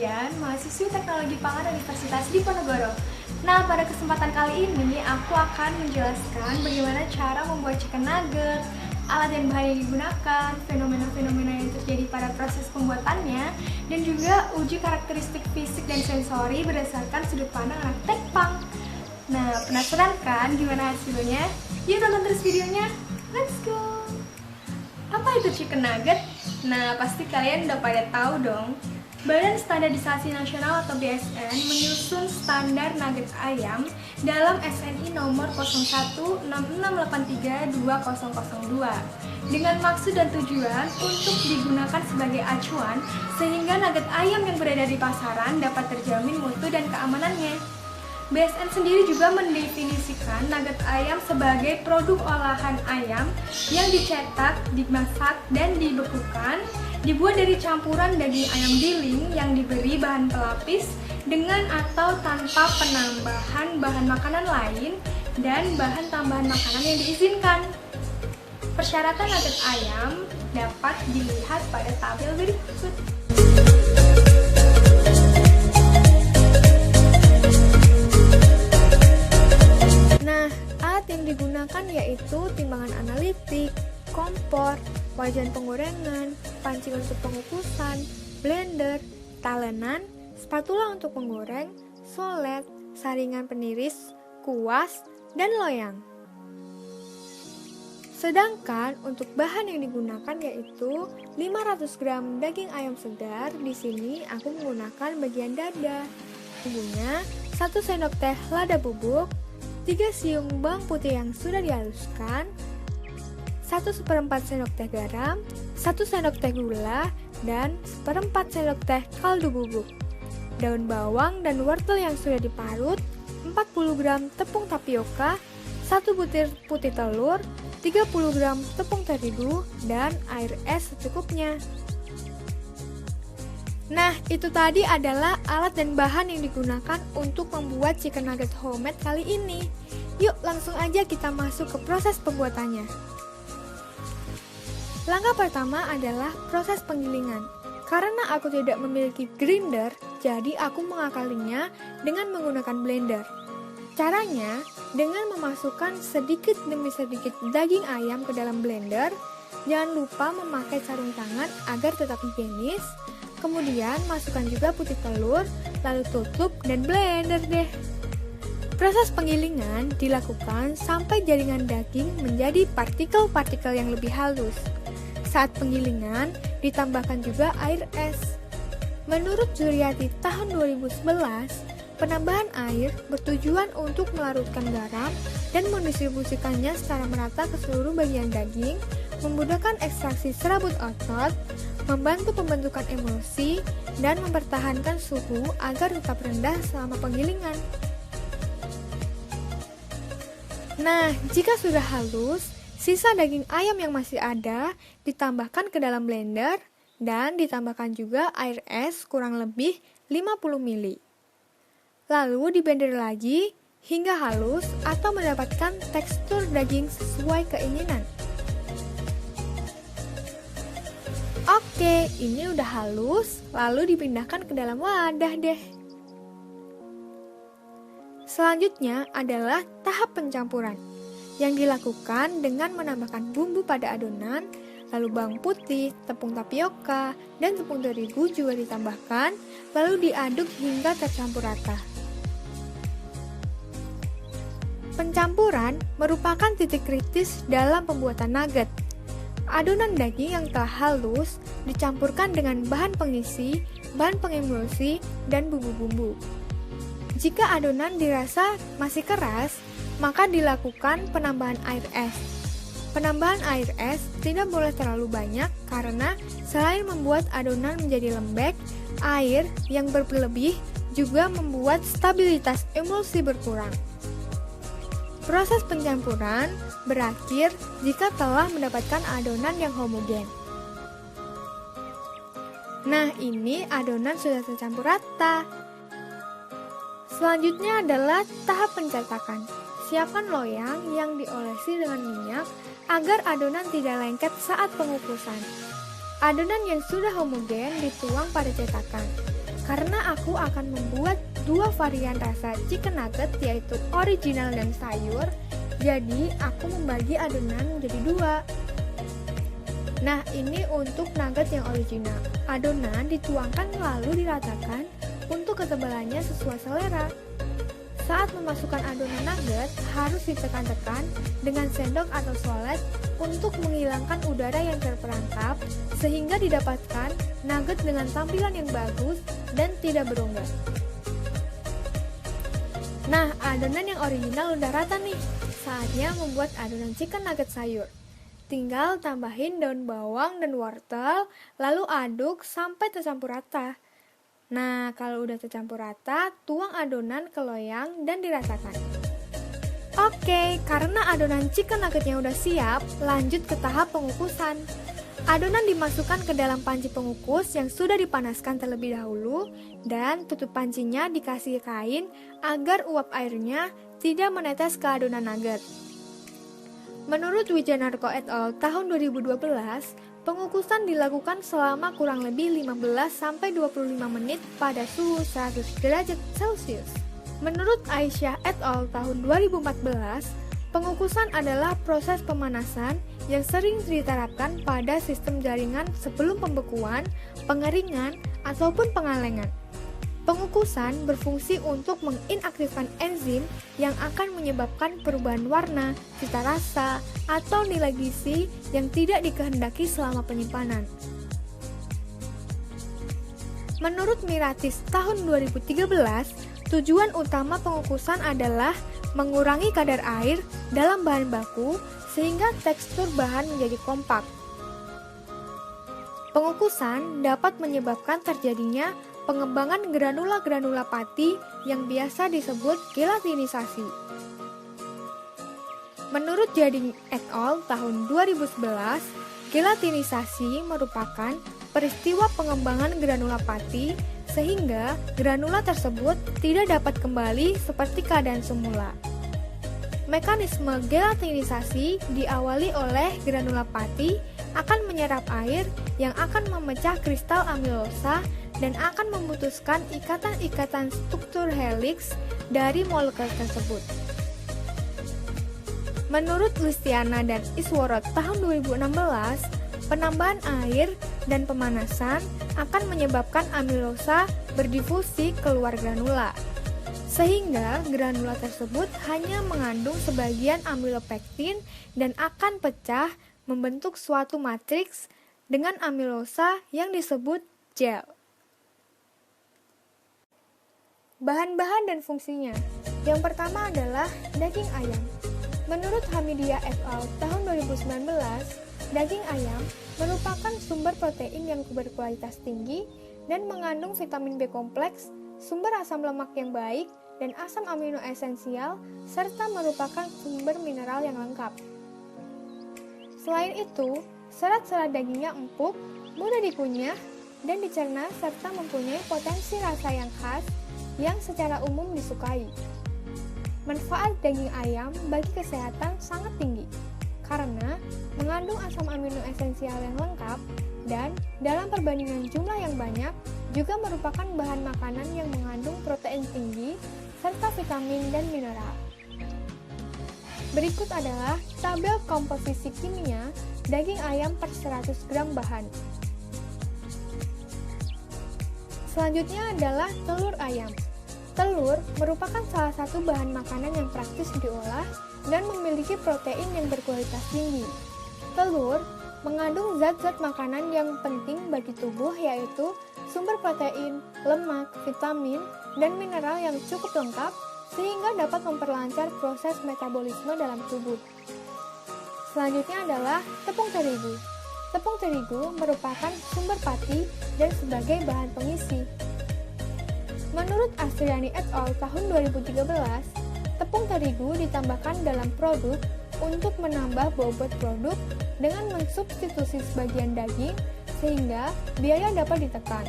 Febrian, mahasiswi Teknologi Pangan Universitas Diponegoro. Nah, pada kesempatan kali ini aku akan menjelaskan bagaimana cara membuat chicken nugget, alat dan bahan yang digunakan, fenomena-fenomena yang terjadi pada proses pembuatannya, dan juga uji karakteristik fisik dan sensori berdasarkan sudut pandang anak tekpang. Nah, penasaran kan gimana hasilnya? Yuk tonton terus videonya, let's go! Apa itu chicken nugget? Nah, pasti kalian udah pada tahu dong. Badan Standarisasi Nasional atau BSN menyusun standar nugget ayam dalam SNI nomor 0166832002 dengan maksud dan tujuan untuk digunakan sebagai acuan sehingga nugget ayam yang beredar di pasaran dapat terjamin mutu dan keamanannya. BSN sendiri juga mendefinisikan nugget ayam sebagai produk olahan ayam yang dicetak, dimasak, dan dibekukan, dibuat dari campuran daging ayam giling yang diberi bahan pelapis dengan atau tanpa penambahan bahan makanan lain dan bahan tambahan makanan yang diizinkan. Persyaratan nugget ayam dapat dilihat pada tabel berikut. Nah, alat yang digunakan yaitu timbangan analitik, kompor, wajan penggorengan, panci untuk pengukusan, blender, talenan, spatula untuk menggoreng, solet, saringan peniris, kuas, dan loyang. Sedangkan untuk bahan yang digunakan yaitu 500 gram daging ayam segar. Di sini aku menggunakan bagian dada. Bumbunya 1 sendok teh lada bubuk, 3 siung bawang putih yang sudah dihaluskan, 1/4 sendok teh garam, 1 sendok teh gula, dan 1/4 sendok teh kaldu bubuk, daun bawang dan wortel yang sudah diparut, 40 gram tepung tapioka, 1 butir putih telur, 30 gram tepung terigu, dan air es secukupnya. Nah, itu tadi adalah alat dan bahan yang digunakan untuk membuat chicken nugget homemade kali ini. Yuk, langsung aja kita masuk ke proses pembuatannya. Langkah pertama adalah proses penggilingan. Karena aku tidak memiliki grinder, jadi aku mengakalinya dengan menggunakan blender. Caranya, dengan memasukkan sedikit demi sedikit daging ayam ke dalam blender, jangan lupa memakai sarung tangan agar tetap higienis. Kemudian masukkan juga putih telur, lalu tutup dan blender deh. Proses penggilingan dilakukan sampai jaringan daging menjadi partikel-partikel yang lebih halus. Saat penggilingan ditambahkan juga air es. Menurut Juriati tahun 2011, penambahan air bertujuan untuk melarutkan garam dan mendistribusikannya secara merata ke seluruh bagian daging, memudahkan ekstraksi serabut otot, membantu pembentukan emulsi, dan mempertahankan suhu agar tetap rendah selama penggilingan. Nah, jika sudah halus, sisa daging ayam yang masih ada ditambahkan ke dalam blender dan ditambahkan juga air es kurang lebih 50 ml. Lalu diblender lagi hingga halus atau mendapatkan tekstur daging sesuai keinginan. Oke, ini udah halus, lalu dipindahkan ke dalam wadah deh. Selanjutnya adalah tahap pencampuran, yang dilakukan dengan menambahkan bumbu pada adonan, lalu bawang putih, tepung tapioka, dan tepung terigu juga ditambahkan, lalu diaduk hingga tercampur rata. Pencampuran merupakan titik kritis dalam pembuatan nugget. Adonan daging yang telah halus dicampurkan dengan bahan pengisi, bahan pengemulsi, dan bumbu-bumbu. Jika adonan dirasa masih keras, maka dilakukan penambahan air es. Penambahan air es tidak boleh terlalu banyak karena selain membuat adonan menjadi lembek, air yang berlebih juga membuat stabilitas emulsi berkurang. Proses pencampuran berakhir jika telah mendapatkan adonan yang homogen. Nah, ini adonan sudah tercampur rata. Selanjutnya adalah tahap pencetakan. Siapkan loyang yang diolesi dengan minyak agar adonan tidak lengket saat pengukusan. Adonan yang sudah homogen dituang pada cetakan. karena aku akan membuat dua varian rasa chicken nugget, yaitu original dan sayur. Jadi aku membagi adonan menjadi dua. Nah, ini untuk nugget yang original. Adonan dituangkan lalu diratakan untuk ketebalannya sesuai selera. Saat memasukkan adonan nugget, harus ditekan-tekan dengan sendok atau solet untuk menghilangkan udara yang terperangkap sehingga didapatkan nugget dengan tampilan yang bagus dan tidak berongga. Nah, adonan yang original udah rata nih. Saatnya membuat adonan chicken nugget sayur. Tinggal tambahin daun bawang dan wortel, lalu aduk sampai tercampur rata. Nah, kalau udah tercampur rata, tuang adonan ke loyang dan dirasakan. Oke, karena adonan chicken nuggetnya udah siap, lanjut ke tahap pengukusan. Adonan dimasukkan ke dalam panci pengukus yang sudah dipanaskan terlebih dahulu, dan tutup pancinya dikasih kain agar uap airnya tidak menetes ke adonan nugget. Menurut Wijanarko et al. Tahun 2012, pengukusan dilakukan selama kurang lebih 15-25 menit pada suhu 100 derajat Celcius. Menurut Aisyah et al. Tahun 2014, pengukusan adalah proses pemanasan yang sering diterapkan pada sistem jaringan sebelum pembekuan, pengeringan, ataupun pengalengan. Pengukusan berfungsi untuk menginaktifkan enzim yang akan menyebabkan perubahan warna, cita rasa, atau nilai gizi yang tidak dikehendaki selama penyimpanan. Menurut Miratis tahun 2013, tujuan utama pengukusan adalah mengurangi kadar air dalam bahan baku sehingga tekstur bahan menjadi kompak. Pengukusan dapat menyebabkan terjadinya pengembangan granula-granula pati yang biasa disebut gelatinisasi. Menurut Jading et al. Tahun 2011, gelatinisasi merupakan peristiwa pengembangan granula pati sehingga granula tersebut tidak dapat kembali seperti keadaan semula. Mekanisme gelatinisasi diawali oleh granula pati akan menyerap air yang akan memecah kristal amilosa dan akan memutuskan ikatan-ikatan struktur helix dari molekul tersebut. Menurut Listiana dan Isworot tahun 2016, penambahan air dan pemanasan akan menyebabkan amilosa berdifusi keluar granula, sehingga granula tersebut hanya mengandung sebagian amilopektin dan akan pecah membentuk suatu matriks dengan amilosa yang disebut gel. Bahan-bahan dan fungsinya. Yang pertama adalah daging ayam. Menurut Hamidia et al. Tahun 2019, daging ayam merupakan sumber protein yang berkualitas tinggi dan mengandung vitamin B kompleks, sumber asam lemak yang baik, dan asam amino esensial, serta merupakan sumber mineral yang lengkap. Selain itu, serat-serat dagingnya empuk, mudah dikunyah, dan dicerna serta mempunyai potensi rasa yang khas yang secara umum disukai. Manfaat daging ayam bagi kesehatan sangat tinggi, karena mengandung asam amino esensial yang lengkap dan dalam perbandingan jumlah yang banyak juga merupakan bahan makanan yang mengandung protein tinggi serta vitamin dan mineral. Berikut adalah tabel komposisi kimia daging ayam per 100 gram bahan. Selanjutnya adalah telur ayam. Telur merupakan salah satu bahan makanan yang praktis diolah dan memiliki protein yang berkualitas tinggi. Telur mengandung zat-zat makanan yang penting bagi tubuh, yaitu sumber protein, lemak, vitamin, dan mineral yang cukup lengkap sehingga dapat memperlancar proses metabolisme dalam tubuh. Selanjutnya adalah tepung terigu. Tepung terigu merupakan sumber pati dan sebagai bahan pengisi. Menurut Astriani et al. Tahun 2013, tepung terigu ditambahkan dalam produk untuk menambah bobot produk dengan mensubstitusi sebagian daging sehingga biaya dapat ditekan.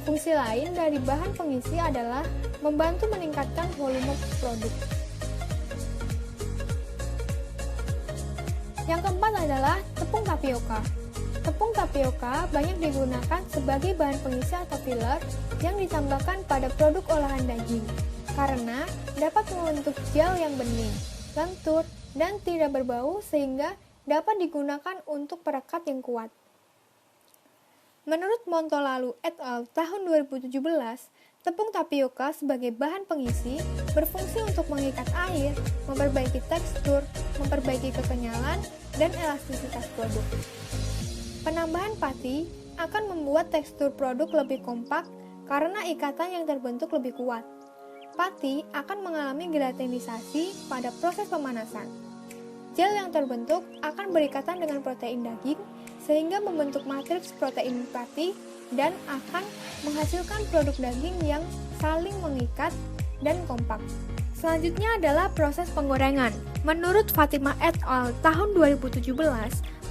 Fungsi lain dari bahan pengisi adalah membantu meningkatkan volume produk. Yang keempat adalah tepung tapioka. Tepung tapioka banyak digunakan sebagai bahan pengisi atau filler yang ditambahkan pada produk olahan daging, karena dapat membentuk gel yang bening, lentur, dan tidak berbau sehingga dapat digunakan untuk perekat yang kuat. Menurut Montolalu et al. Tahun 2017, tepung tapioka sebagai bahan pengisi berfungsi untuk mengikat air, memperbaiki tekstur, memperbaiki kekenyalan, dan elastisitas produk. Penambahan pati akan membuat tekstur produk lebih kompak karena ikatan yang terbentuk lebih kuat. Pati akan mengalami gelatinisasi pada proses pemanasan. Gel yang terbentuk akan berikatan dengan protein daging sehingga membentuk matriks protein pati dan akan menghasilkan produk daging yang saling mengikat dan kompak. Selanjutnya adalah proses penggorengan. Menurut Fatimah et al. Tahun 2017,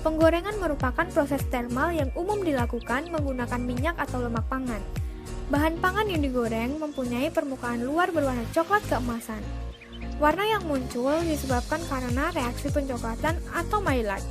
penggorengan merupakan proses termal yang umum dilakukan menggunakan minyak atau lemak pangan. Bahan pangan yang digoreng mempunyai permukaan luar berwarna coklat keemasan. Warna yang muncul disebabkan karena reaksi pencoklatan atau Maillard.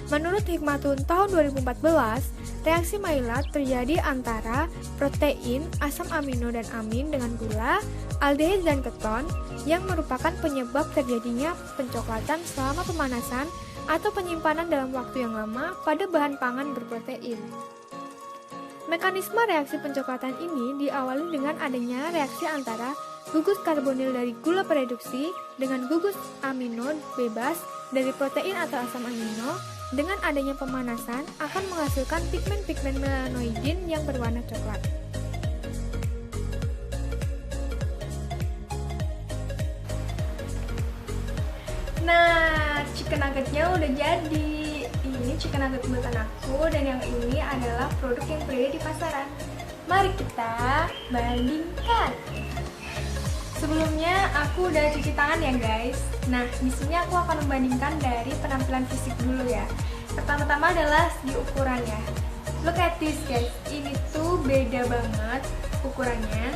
Menurut Hikmatun tahun 2014, reaksi Maillard terjadi antara protein, asam amino dan amin dengan gula, aldehid dan keton yang merupakan penyebab terjadinya pencoklatan selama pemanasan atau penyimpanan dalam waktu yang lama pada bahan pangan berprotein. Mekanisme reaksi pencoklatan ini diawali dengan adanya reaksi antara gugus karbonil dari gula pereduksi dengan gugus amino bebas dari protein atau asam amino. Dengan adanya pemanasan akan menghasilkan pigmen-pigmen melanoidin yang berwarna coklat. Nah, chicken nuggetnya udah jadi. Ini chicken nugget buatan aku dan yang ini adalah produk yang beredar di pasaran. Mari kita bandingkan. Sebelumnya aku udah cuci tangan ya guys. Nah, di sini aku akan membandingkan dari penampilan fisik dulu ya. Pertama-tama adalah segi ukurannya. Look at this guys. Ini tuh beda banget ukurannya.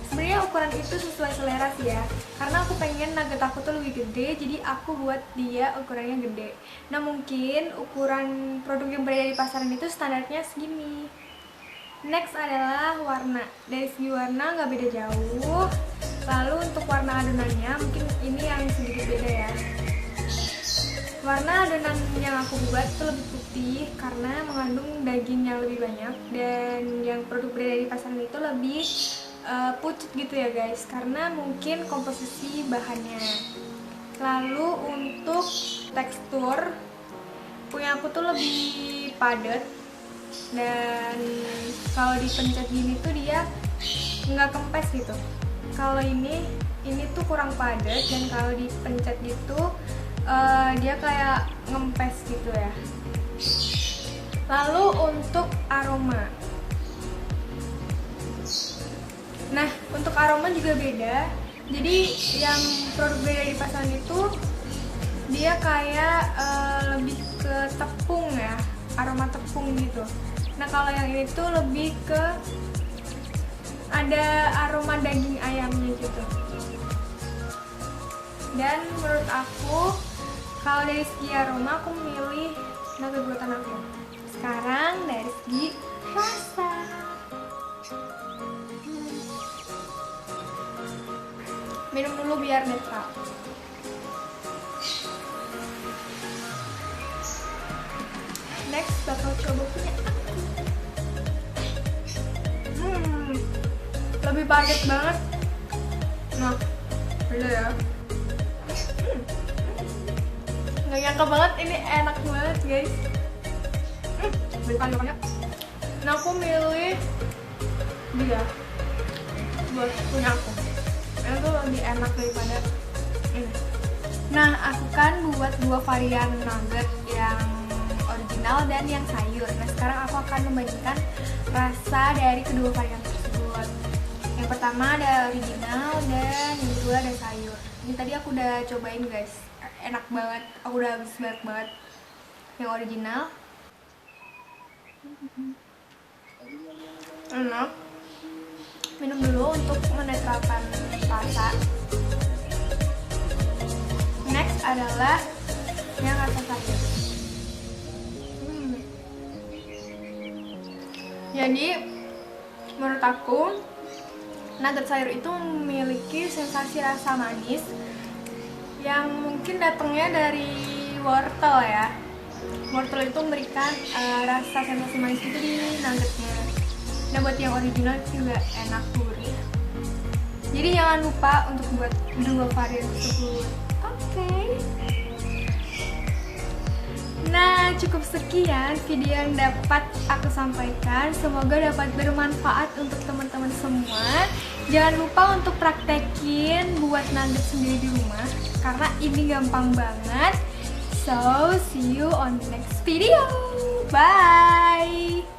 Sebenarnya ukuran itu sesuai selera sih ya. Karena aku pengen nugget aku tuh lebih gede, jadi aku buat dia ukurannya gede. Nah, mungkin ukuran produk yang berada di pasaran itu standarnya segini. Next adalah warna. Dari segi warna nggak beda jauh. Lalu untuk warna adonannya mungkin ini yang sedikit beda ya. Warna adonan yang aku buat itu lebih putih karena mengandung daging yang lebih banyak, dan yang produk berada di pasaran itu lebih pucat gitu ya guys, karena mungkin komposisi bahannya. Lalu untuk tekstur punya aku tuh lebih padat, dan kalau dipencet gini tuh dia nggak kempes gitu. Kalau ini tuh kurang padat, dan kalau dipencet gitu dia kayak ngempes gitu ya. Lalu untuk aroma, nah untuk aroma juga beda. Jadi yang produk beda di pasaran itu dia kayak lebih ke tepung ya, aroma tepung gitu. Nah kalau yang ini tuh lebih ke ada aroma daging ayamnya gitu. Dan menurut aku kalau dari segi aroma aku milih nugget buatan aku. Sekarang dari segi rasa. Minum dulu biar netral. Next bakal coba punya aku. Lebih padat banget. Nah, beda ya. Nggak nyangka banget, ini enak banget guys. Berikan banyak. Nah aku milih dia buat punya aku. Ini tuh lebih enak daripada ini. Nah aku kan buat dua varian nugget, yang original dan yang sayur. Nah sekarang aku akan membandingkan rasa dari kedua varian tersebut. Yang pertama ada original dan yang kedua ada sayur. Ini tadi aku udah cobain guys, enak banget, aku udah habis banget yang original. Enak. Minum dulu untuk menetralkan rasa. Next adalah yang rasa sayur. Jadi Menurut aku, nugget sayur itu memiliki sensasi rasa manis yang mungkin datangnya dari wortel ya. Wortel itu memberikan rasa sensasi manis itu di nuggetnya. Nah, buat yang original juga enak, gurih. Jadi jangan lupa untuk buat 2 varian tersebut. Oke. Nah, cukup sekian video yang dapat aku sampaikan. Semoga dapat bermanfaat untuk teman-teman semua. Jangan lupa untuk praktekin buat nugget sendiri di rumah, karena ini gampang banget. So, see you on the next video. Bye!